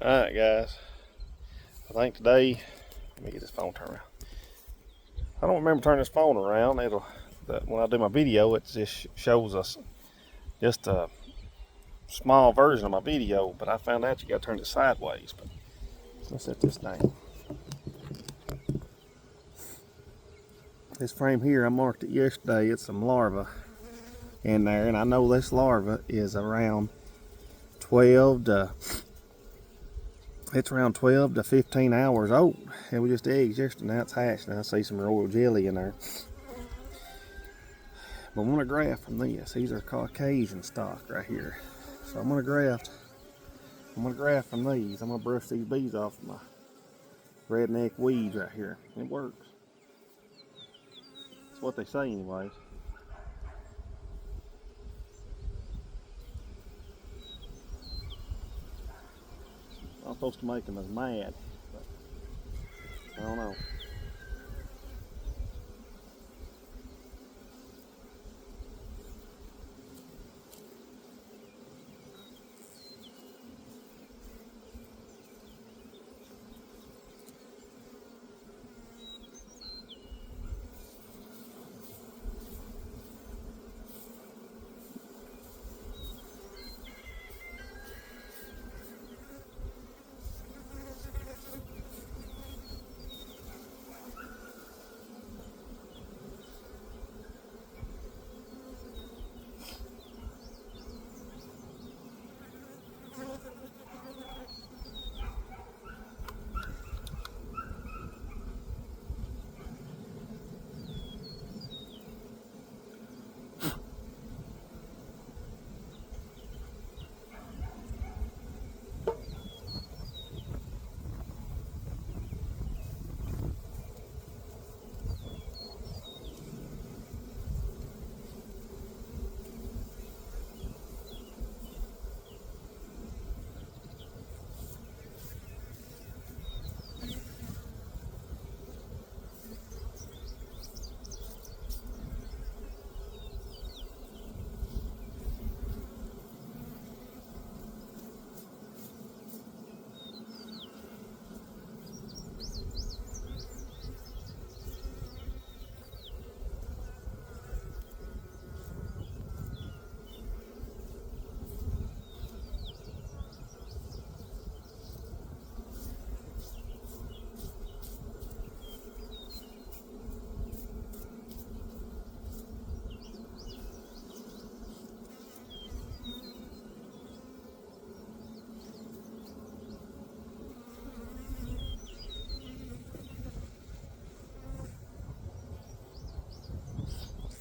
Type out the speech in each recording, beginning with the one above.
Alright guys, I think today, let me get this phone turned around. I don't remember turning this phone around. When I do my video, it just shows us just a small version of my video, but I found out you gotta turn it sideways. But let's set this down. This frame here, I marked it yesterday. It's some larvae in there, and I know this larva is around 12 to It's around 12 to 15 hours old. It was just eggs yesterday. Now it's hatched. Now I see some royal jelly in there. But I'm going to graft from this. These are Caucasian stock right here. So I'm going to graft. From these. I'm going to brush these bees off my redneck weeds right here. It works. That's what they say anyways. I'm supposed to make them as mad, but I don't know.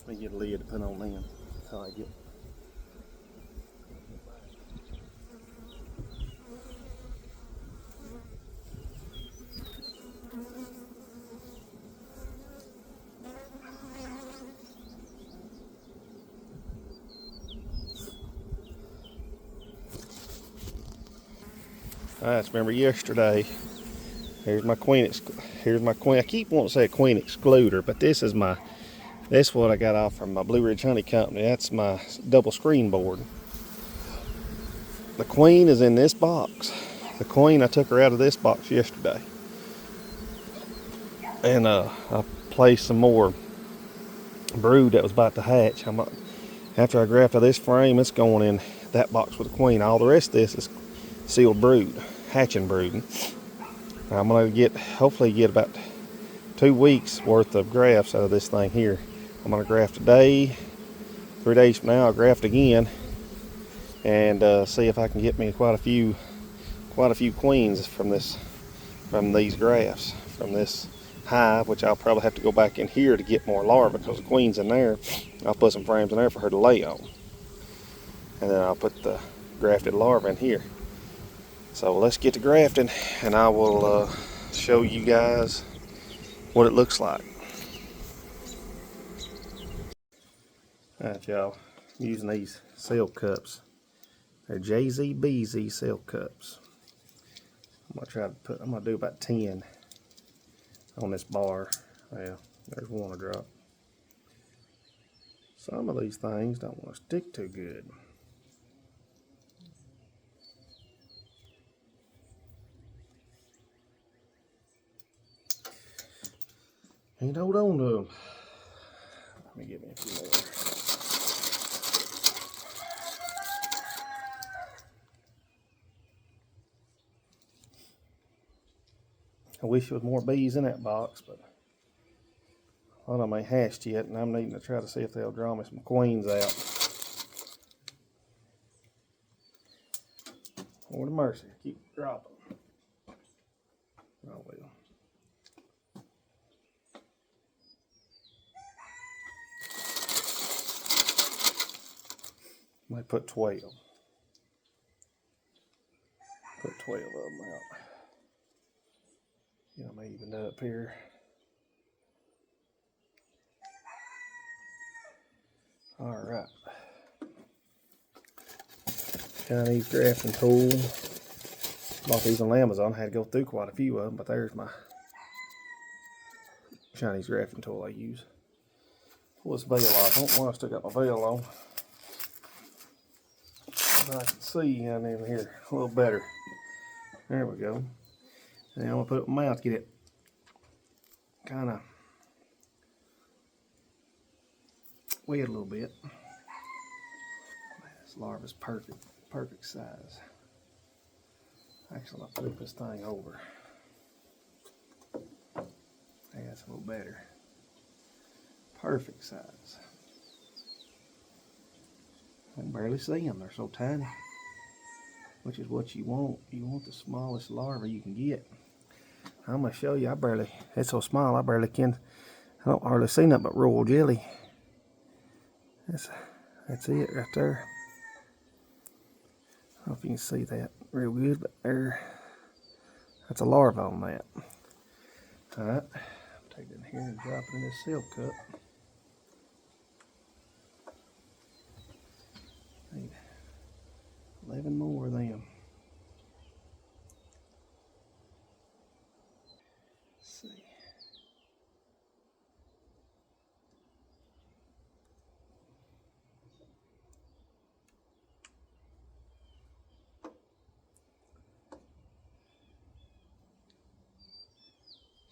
Let me get a lid to put on them. That's how I get. Alright, remember yesterday. Here's my queen. I keep wanting to say a queen excluder, but this is what I got off from my Blue Ridge Honey Company. That's my double screen board. The queen is in this box. The queen, I took her out of this box yesterday, and I placed some more brood that was about to hatch. After I grafted this frame, it's going in that box with the queen. All the rest of this is sealed brood, hatching brood. I'm gonna hopefully get about 2 weeks worth of grafts out of this thing here. I'm gonna graft today. 3 days from now, I'll graft again, and see if I can get me quite a few queens from these grafts, from this hive, which I'll probably have to go back in here to get more larvae because the queen's in there. I'll put some frames in there for her to lay on, and then I'll put the grafted larvae in here. So let's get to grafting, and I will show you guys what it looks like. Alright y'all, I'm using these cell cups. They're JZBZ cell cups. I'm gonna do about 10 on this bar. Well, there's one to drop. Some of these things don't want to stick too good. Ain't hold on to them. Let me get me a few more. I wish there was more bees in that box, but a lot of them ain't hatched yet, and I'm needing to try to see if they'll draw me some queens out. Lord of mercy, keep dropping. Oh well. Might put 12. Put 12 of them out. Get them evened up here. All right. Chinese grafting tool. Bought these on Amazon. I had to go through quite a few of them, but there's my Chinese grafting tool I use. Pull this veil off. I don't know why I still got my veil on. But I can see down in here a little better. There we go. And I'm going to put it in my mouth to get it kind of wet a little bit. This larva's perfect size. Actually, I'll flip this thing over. That's a little better. Perfect size. I can barely see them. They're so tiny. Which is what you want. You want the smallest larva you can get. I'm going to show you. It's so small I don't hardly see nothing but royal jelly. That's it right there. I don't know if you can see that real good, but that's a larva on that. Alright, take it in here and drop it in this seal cup. Need 11 more of them. Let's see.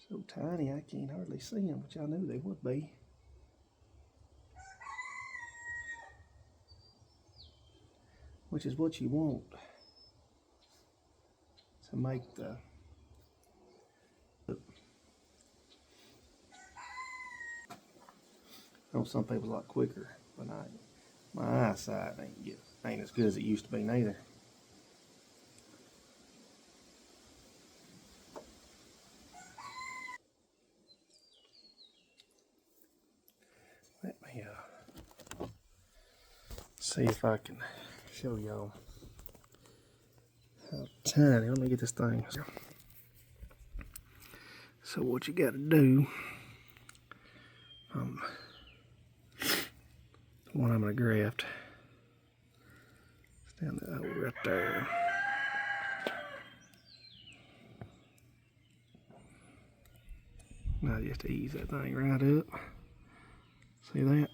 So tiny I can't hardly see them, which I knew they would be. Which is what you want to make the I know some people a lot quicker, but my eyesight ain't as good as it used to be neither. Let me see if I can show y'all how tiny. Let me get this thing. So what you got to do, the one I'm going to graft, it's down that hole right there. Now just ease that thing right up. See that?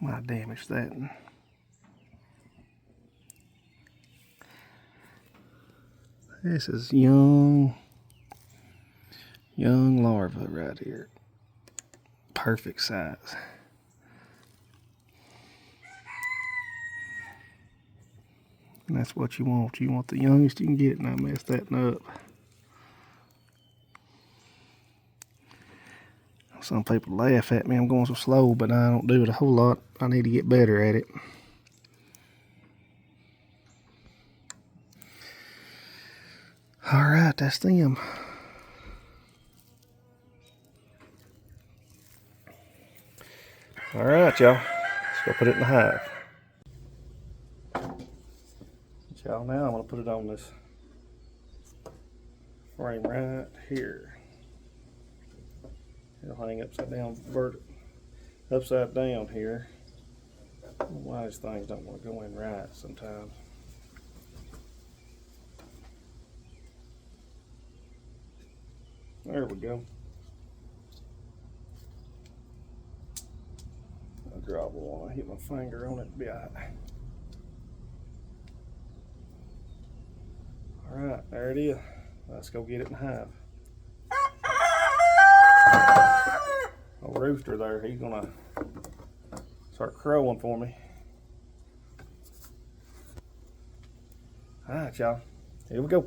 Might damage that. This is young larva right here. Perfect size. And that's what you want. You want the youngest you can get, and I messed that up. Some people laugh at me, I'm going so slow, but I don't do it a whole lot. I need to get better at it. Alright, that's them. Alright, y'all. Let's go put it in the hive. Y'all, now I'm going to put it on this frame right here. It'll hang upside down here. I don't know why these things don't want to go in right sometimes. There we go. drop one. I hit my finger on it, it'll be all right. All right, there it is. Let's go get it in hive. Old rooster there, he's gonna start crowing for me. All right, y'all, here we go.